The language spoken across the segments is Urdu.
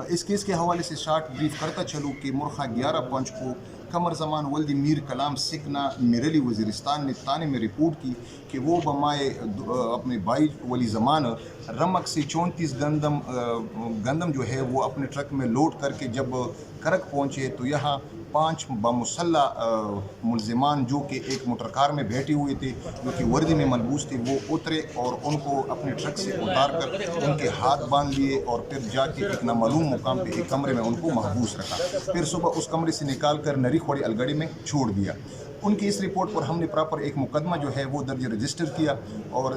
اس کیس کے حوالے سے شارٹ بریف کرتا چلوں کہ مرخہ 11/5 کو قمر زمان ولدی میر کلام سکنا میرلی وزیرستان نے تانے میں رپورٹ کی کہ وہ بمائے اپنے بھائی ولی زمان رمک سے 34 گندم جو ہے وہ اپنے ٹرک میں لوڈ کر کے جب کرک پہنچے تو یہاں 5 بمسلح ملزمان جو کہ ایک موٹر کار میں بیٹھے ہوئے تھے جو کہ وردی میں ملبوس تھے وہ اترے اور ان کو اپنے ٹرک سے اتار کر ان کے ہاتھ باندھ لیے اور پھر جا کے ایک نامعلوم مقام پہ ایک کمرے میں ان کو محبوس رکھا. پھر صبح اس کمرے سے نکال کر نری خوڑی الگڑی میں چھوڑ دیا. ان کی اس رپورٹ پر ہم نے پراپر ایک مقدمہ جو ہے وہ درج رجسٹر کیا اور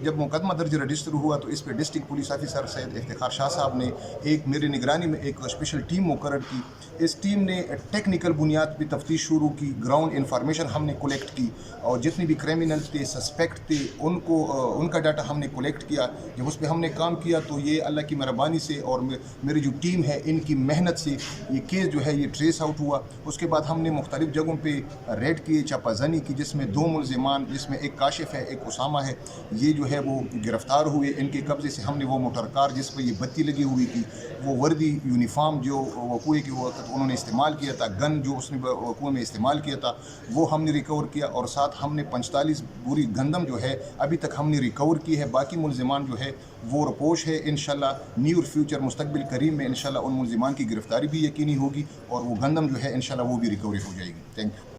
جب مقدمہ درج رجسٹر ہوا تو اس پہ ڈسٹرکٹ پولیس آفیسر سید افتخار شاہ صاحب نے ایک میری نگرانی میں ایک اسپیشل ٹیم مقرر کی. اس ٹیم نے ٹیکنیکل بنیاد پہ تفتیش شروع کی. گراؤنڈ انفارمیشن ہم نے کلیکٹ کی اور جتنے بھی کرمنل تھے سسپیکٹ تھے ان کا ڈاٹا ہم نے کلیکٹ کیا. جب اس پہ ہم نے کام کیا تو یہ اللہ کی مہربانی سے اور میری جو ٹیم ہے ان کی محنت سے یہ کیس جو ہے یہ ٹریس آؤٹ ہوا. اس کے بعد ہم نے مختلف جگہوں پہ ریڈ کیے, چھاپہ زنی کی, جس میں 2 ملزمان جس میں ایک کاشف ہے ایک اسامہ ہے یہ جو ہے وہ گرفتار ہوئے. ان کے قبضے سے ہم نے وہ موٹر کار جس پہ یہ بتی لگی ہوئی تھی, وہ وردی یونیفارم جو وقوع کے وقت انہوں نے استعمال کیا تھا, گن جو اس نے وقوع میں استعمال کیا تھا وہ ہم نے ریکور کیا اور ساتھ ہم نے 45 بوری گندم جو ہے ابھی تک ہم نے ریکور کی ہے. باقی ملزمان جو ہے وہ رپوش ہے. انشاءاللہ نیئر فیوچر مستقبل قریب میں انشاءاللہ ان ملزمان کی گرفتاری بھی یقینی ہوگی اور وہ گندم جو ہے انشاءاللہ وہ بھی ریکوری ہو جائے گی. Thank you.